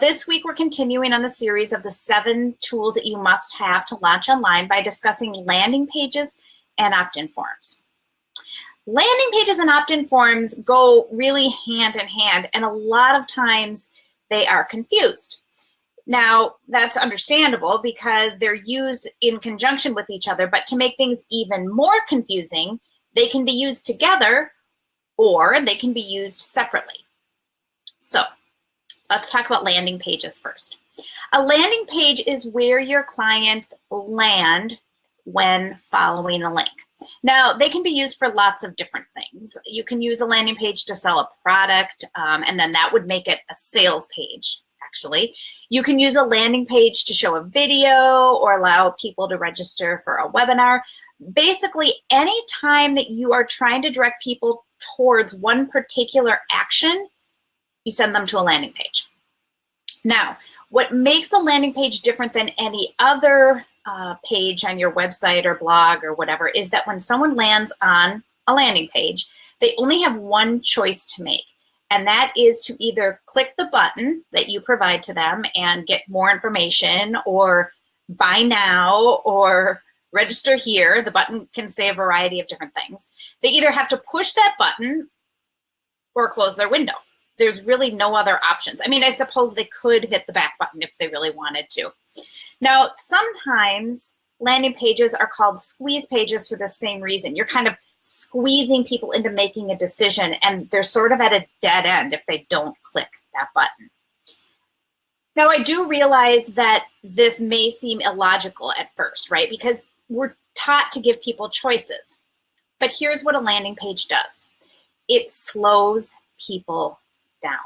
this week we're continuing on the series of the 7 tools that you must have to launch online by discussing landing pages and opt-in forms. Landing pages and opt-in forms go really hand in hand, and a lot of times they are confused. Now, that's understandable because they're used in conjunction with each other, but to make things even more confusing, they can be used together or they can be used separately. So let's talk about landing pages first. A landing page is where your clients land when following a link. Now, they can be used for lots of different things. You can use a landing page to sell a product, and then that would make it a sales page, actually. You can use a landing page to show a video or allow people to register for a webinar. Basically, any time that you are trying to direct people towards one particular action, you send them to a landing page. Now, what makes a landing page different than any other page on your website or blog or whatever is that when someone lands on a landing page, they only have one choice to make, and that is to either click the button that you provide to them and get more information, or buy now, or register here. The button can say a variety of different things. They either have to push that button or close their window. There's really no other options. I mean, I suppose they could hit the back button if they really wanted to. Now, sometimes landing pages are called squeeze pages for the same reason. You're kind of squeezing people into making a decision, and they're sort of at a dead end if they don't click that button. Now, I do realize that this may seem illogical at first, right? Because we're taught to give people choices. But here's what a landing page does. It slows people down.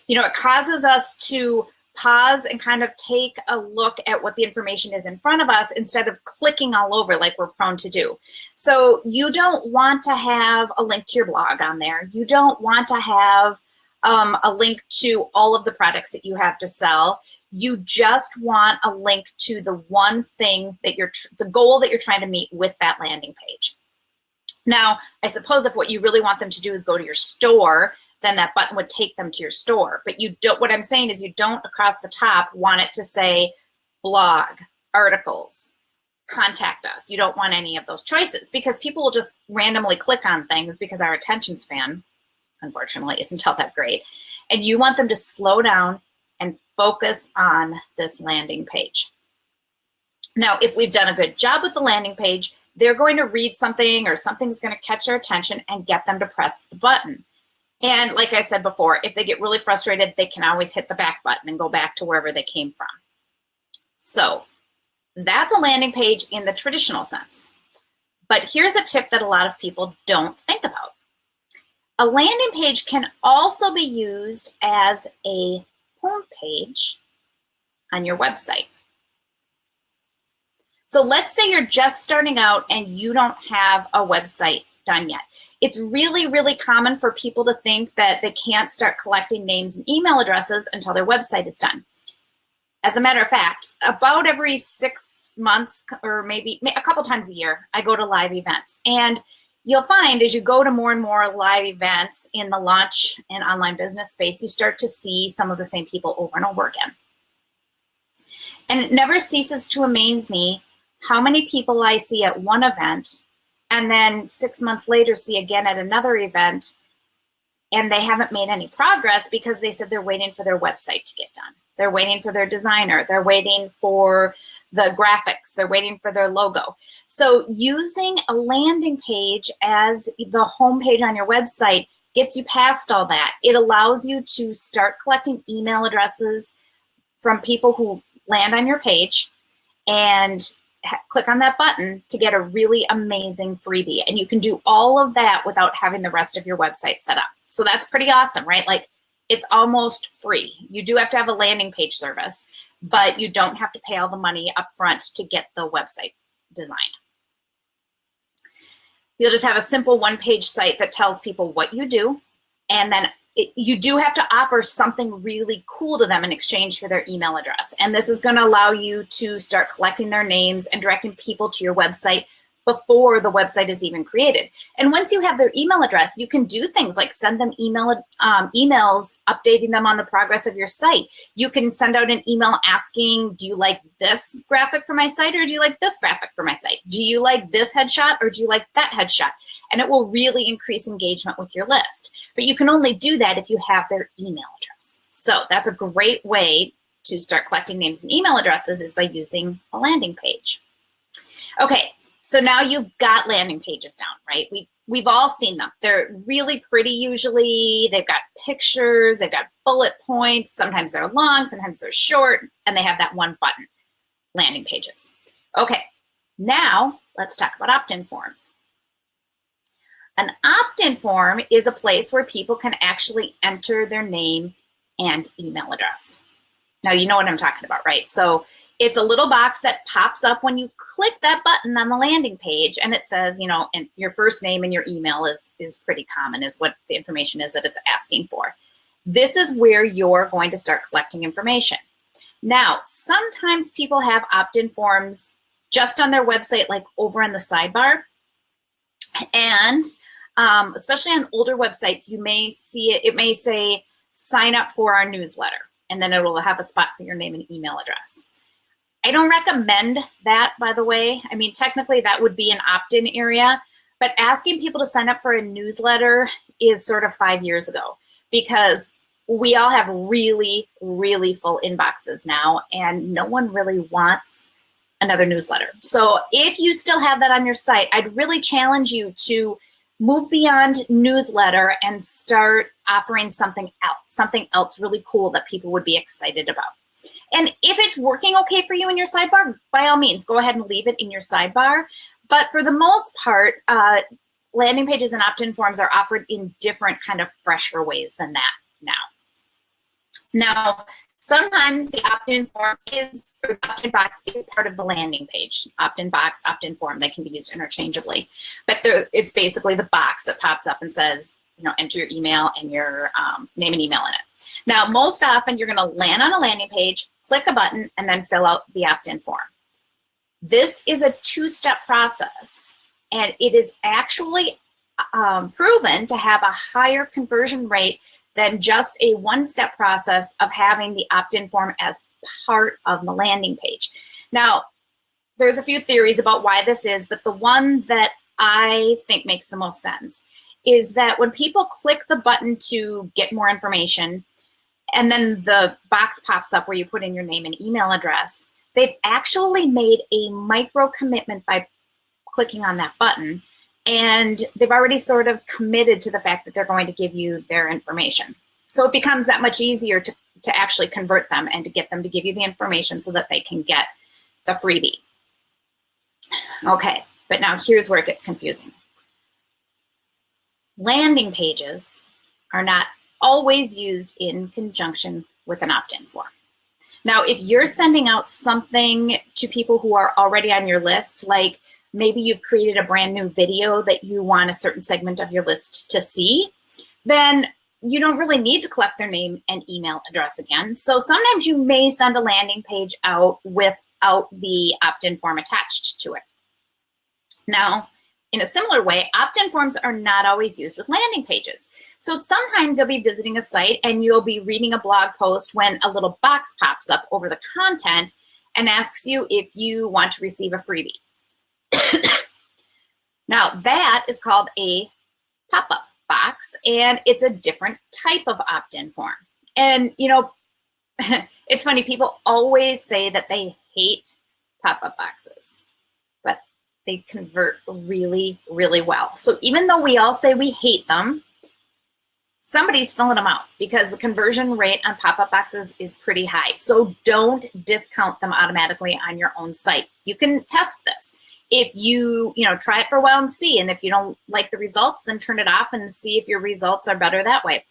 You know, it causes us to pause and kind of take a look at what the information is in front of us instead of clicking all over like we're prone to do. So you don't want to have a link to your blog on there. You don't want to have a link to all of the products that you have to sell. You just want a link to the one thing that the goal that you're trying to meet with that landing page. Now, I suppose if what you really want them to do is go to your store, then that button would take them to your store. But you don't, what I'm saying is you don't across the top want it to say blog, articles, contact us. You don't want any of those choices because people will just randomly click on things because our attention span, unfortunately, isn't all that great. And you want them to slow down and focus on this landing page. Now, if we've done a good job with the landing page, they're going to read something or something's going to catch their attention and get them to press the button. And like I said before, if they get really frustrated, they can always hit the back button and go back to wherever they came from. So that's a landing page in the traditional sense. But here's a tip that a lot of people don't think about. A landing page can also be used as a home page on your website. So let's say you're just starting out and you don't have a website done yet. It's really, really common for people to think that they can't start collecting names and email addresses until their website is done. As a matter of fact, about every 6 months or maybe a couple times a year, I go to live events. And you'll find as you go to more and more live events in the launch and online business space, you start to see some of the same people over and over again. And it never ceases to amaze me how many people I see at one event and then 6 months later see again at another event, and they haven't made any progress because they said they're waiting for their website to get done. They're waiting for their designer. They're waiting for the graphics. They're waiting for their logo. So using a landing page as the home page on your website gets you past all that. It allows you to start collecting email addresses from people who land on your page and click on that button to get a really amazing freebie. And you can do all of that without having the rest of your website set up. So that's pretty awesome, right? Like, it's almost free. You do have to have a landing page service, but you don't have to pay all the money up front to get the website designed. You'll just have a simple one-page site that tells people what you do, and then you do have to offer something really cool to them in exchange for their email address. And this is going to allow you to start collecting their names and directing people to your website before the website is even created. And once you have their email address, you can do things like send them emails updating them on the progress of your site. You can send out an email asking, do you like this graphic for my site, or do you like this graphic for my site? Do you like this headshot, or do you like that headshot? And it will really increase engagement with your list. But you can only do that if you have their email address. So that's a great way to start collecting names and email addresses, is by using a landing page. Okay, so now you've got landing pages down, right? We've all seen them. They're really pretty usually. They've got pictures, they've got bullet points. Sometimes they're long, sometimes they're short, and they have that one button, landing pages. Okay, now let's talk about opt-in forms. An opt-in form is a place where people can actually enter their name and email address. Now, you know what I'm talking about, right? So it's a little box that pops up when you click that button on the landing page, and it says, you know, and your first name and your email is pretty common, is what the information is that it's asking for. This is where you're going to start collecting information. Now, sometimes people have opt-in forms just on their website, like over in the sidebar. And especially on older websites, you may see it may say, sign up for our newsletter, and then it will have a spot for your name and email address. I don't recommend that, by the way. I mean, technically that would be an opt-in area, but asking people to sign up for a newsletter is sort of 5 years ago, because we all have really, really full inboxes now, and no one really wants another newsletter. So if you still have that on your site, I'd really challenge you to move beyond newsletter and start offering something else really cool that people would be excited about. And if it's working okay for you in your sidebar, by all means, go ahead and leave it in your sidebar. But for the most part, landing pages and opt-in forms are offered in different kind of fresher ways than that now. Now, sometimes the opt-in form or the opt-in box is part of the landing page. Opt-in box, opt-in form, they can be used interchangeably. But it's basically the box that pops up and says, you know, enter your email and your name and email in it. Now, most often you're going to land on a landing page, click a button, and then fill out the opt-in form. This is a two-step process, and it is actually proven to have a higher conversion rate than just a one-step process of having the opt-in form as part of the landing page. Now, there's a few theories about why this is, but the one that I think makes the most sense is that when people click the button to get more information, and then the box pops up where you put in your name and email address, they've actually made a micro commitment by clicking on that button, and they've already sort of committed to the fact that they're going to give you their information. So it becomes that much easier to actually convert them and to get them to give you the information so that they can get the freebie. Okay, but now here's where it gets confusing. Landing pages are not always used in conjunction with an opt-in form. Now, if you're sending out something to people who are already on your list, like maybe you've created a brand new video that you want a certain segment of your list to see, then you don't really need to collect their name and email address again. So sometimes you may send a landing page out without the opt-in form attached to it. Now, in a similar way, opt-in forms are not always used with landing pages. So sometimes you'll be visiting a site and you'll be reading a blog post when a little box pops up over the content and asks you if you want to receive a freebie. Now, that is called a pop-up box, and it's a different type of opt-in form. And, you know, it's funny, people always say that they hate pop-up boxes, but they convert really, really well. So even though we all say we hate them, somebody's filling them out because the conversion rate on pop-up boxes is pretty high. So don't discount them automatically on your own site. You can test this. If you try it for a while and see, and if you don't like the results, then turn it off and see if your results are better that way.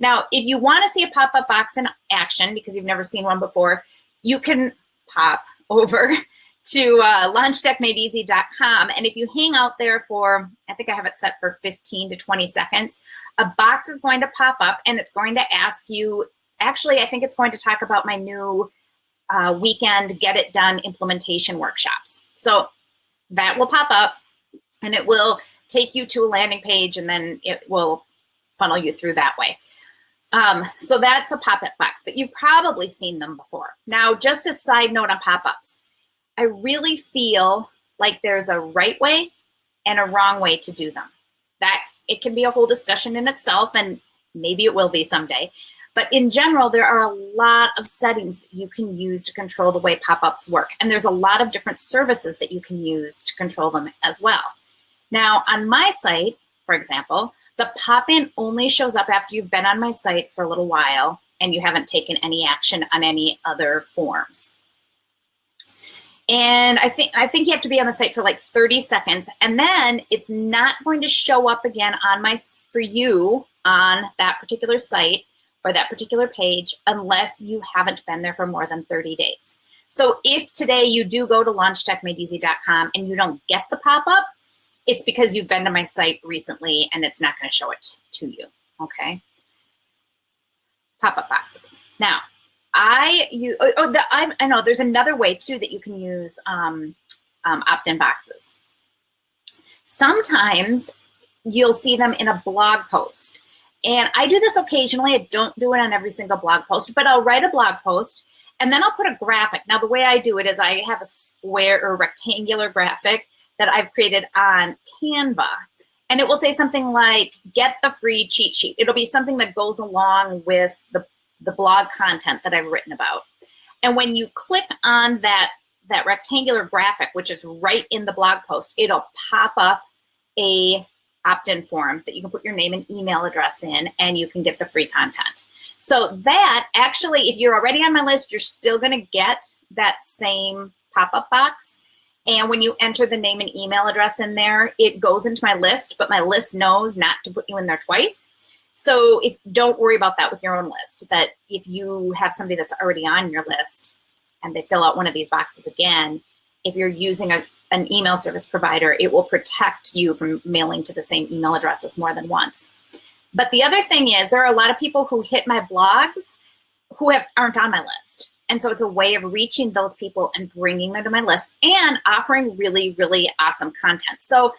Now, if you want to see a pop-up box in action because you've never seen one before, you can pop over to launchdeckmadeeasy.com, and if you hang out there for, I think I have it set for 15 to 20 seconds, a box is going to pop up and it's going to ask you, actually, I think it's going to talk about my new weekend Get It Done implementation workshops. So that will pop up. And it will take you to a landing page, and then it will funnel you through that way. So that's a pop-up box, but you've probably seen them before. Now, just a side note on pop-ups, I really feel like there's a right way and a wrong way to do them. That it can be a whole discussion in itself, and maybe it will be someday. But in general, there are a lot of settings that you can use to control the way pop-ups work. And there's a lot of different services that you can use to control them as well. Now, on my site, for example, the pop-in only shows up after you've been on my site for a little while and you haven't taken any action on any other forms. And I think you have to be on the site for like 30 seconds, and then it's not going to show up again for you on that particular site or that particular page unless you haven't been there for more than 30 days. So if today you do go to LaunchTechMadeEasy.com and you don't get the pop-up, it's because you've been to my site recently and it's not going to show it to you, okay? Pop-up boxes. Now, I know there's another way too that you can use opt-in boxes. Sometimes you'll see them in a blog post. And I do this occasionally. I don't do it on every single blog post, but I'll write a blog post and then I'll put a graphic. Now, the way I do it is I have a square or rectangular graphic that I've created on Canva. And it will say something like, get the free cheat sheet. It'll be something that goes along with the blog content that I've written about. And when you click on that rectangular graphic, which is right in the blog post, it'll pop up a opt-in form that you can put your name and email address in, and you can get the free content. So that actually, if you're already on my list, you're still going to get that same pop-up box. And when you enter the name and email address in there, it goes into my list, but my list knows not to put you in there twice. So don't worry about that with your own list, that if you have somebody that's already on your list and they fill out one of these boxes again, if you're using an email service provider, it will protect you from mailing to the same email addresses more than once. But the other thing is, there are a lot of people who hit my blogs who aren't on my list. And so it's a way of reaching those people and bringing them to my list and offering really, really awesome content. So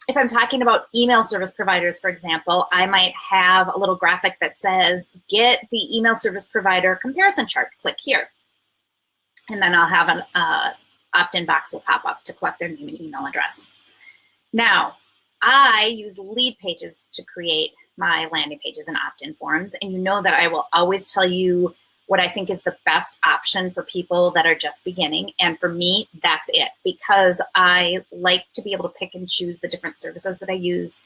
if I'm talking about email service providers, for example, I might have a little graphic that says, get the email service provider comparison chart, click here. And then I'll have an opt-in box will pop up to collect their name and email address. Now, I use lead pages to create my landing pages and opt-in forms. And you know that I will always tell you what I think is the best option for people that are just beginning. And for me, that's it, because I like to be able to pick and choose the different services that I use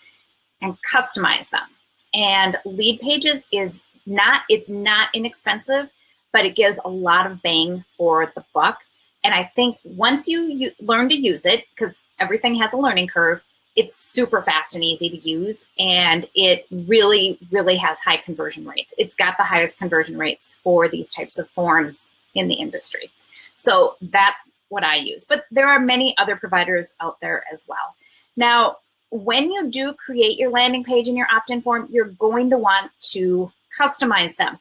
and customize them. And lead pages it's not inexpensive, but it gives a lot of bang for the buck. And I think once you learn to use it, because everything has a learning curve, it's super fast and easy to use, and it really, really has high conversion rates. It's got the highest conversion rates for these types of forms in the industry. So that's what I use. But there are many other providers out there as well. Now, when you do create your landing page and your opt-in form, you're going to want to customize them.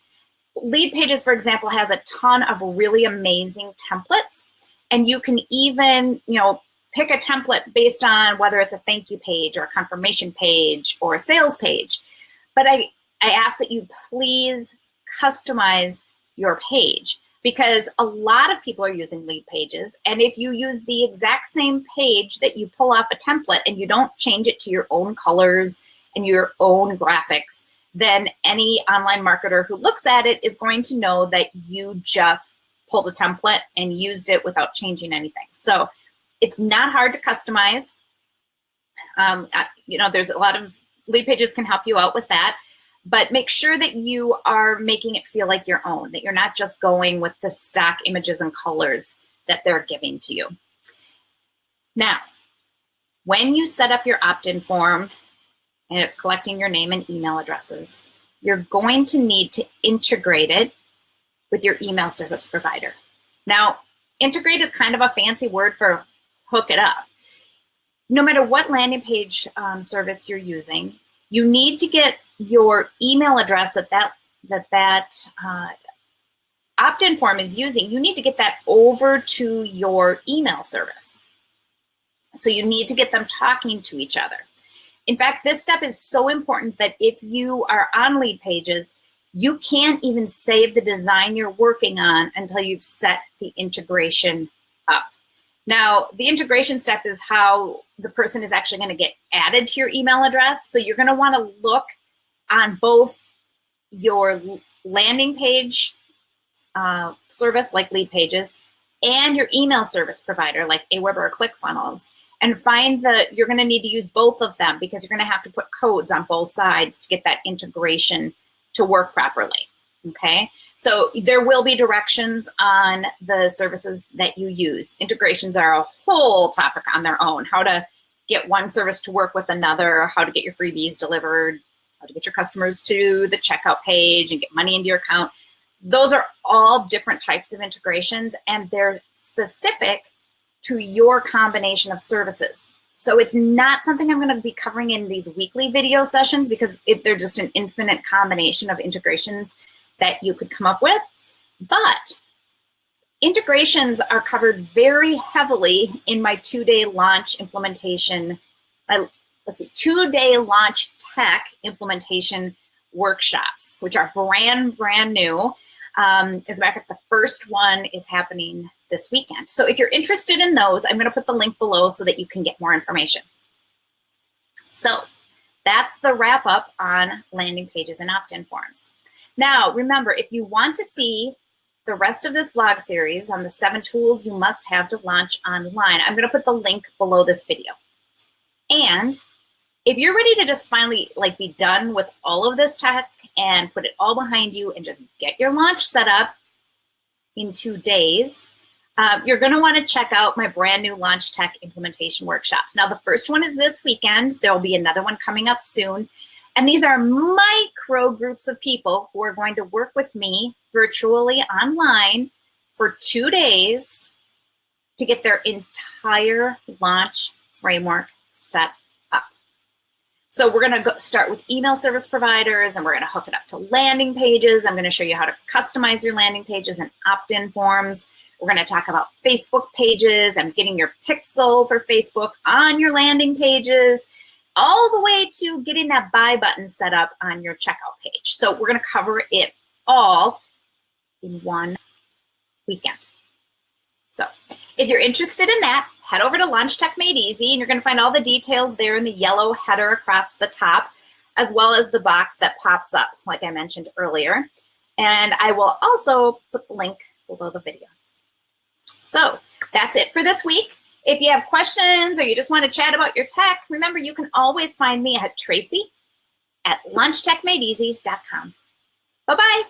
Lead Pages, for example, has a ton of really amazing templates, and you can even, pick a template based on whether it's a thank you page or a confirmation page or a sales page. But I ask that you please customize your page, because a lot of people are using lead pages. And if you use the exact same page that you pull off a template and you don't change it to your own colors and your own graphics, then any online marketer who looks at it is going to know that you just pulled a template and used it without changing anything. So it's not hard to customize. There's a lot of lead pages can help you out with that, but make sure that you are making it feel like your own, that you're not just going with the stock images and colors that they're giving to you. Now, when you set up your opt-in form and it's collecting your name and email addresses, you're going to need to integrate it with your email service provider. Now, integrate is kind of a fancy word for hook it up. No matter what landing page service you're using, you need to get your email address that opt-in form is using. You need to get that over to your email service. So you need to get them talking to each other. In fact, this step is so important that if you are on lead pages, you can't even save the design you're working on until you've set the integration up. Now, the integration step is how the person is actually going to get added to your email address. So you're going to want to look on both your landing page service like Lead Pages and your email service provider like Aweber or ClickFunnels, and find that you're going to need to use both of them because you're going to have to put codes on both sides to get that integration to work properly. Okay, so there will be directions on the services that you use. Integrations are a whole topic on their own. How to get one service to work with another, how to get your freebies delivered, how to get your customers to the checkout page and get money into your account. Those are all different types of integrations, and they're specific to your combination of services. So it's not something I'm going to be covering in these weekly video sessions because they're just an infinite combination of integrations that you could come up with. But integrations are covered very heavily in my 2-day launch implementation, let's see, 2-day launch tech implementation workshops, which are brand new. As a matter of fact, the first one is happening this weekend. So if you're interested in those, I'm going to put the link below so that you can get more information. So that's the wrap up on landing pages and opt-in forms. Now, remember, if you want to see the rest of this blog series on the 7 tools you must have to launch online, I'm going to put the link below this video. And if you're ready to just finally be done with all of this tech and put it all behind you and just get your launch set up in 2 days, you're going to want to check out my brand new launch tech implementation workshops. Now, the first one is this weekend. There will be another one coming up soon. And these are micro groups of people who are going to work with me virtually online for 2 days to get their entire launch framework set up. So we're going to start with email service providers, and we're going to hook it up to landing pages. I'm going to show you how to customize your landing pages and opt-in forms. We're going to talk about Facebook pages and getting your pixel for Facebook on your landing pages, all the way to getting that buy button set up on your checkout page. So we're going to cover it all in one weekend. So if you're interested in that, head over to Launch Tech Made Easy, and you're going to find all the details there in the yellow header across the top, as well as the box that pops up, like I mentioned earlier. And I will also put the link below the video. So that's it for this week. If you have questions or you just want to chat about your tech, remember you can always find me at Tracy@LaunchTechMadeEasy.com. Bye-bye.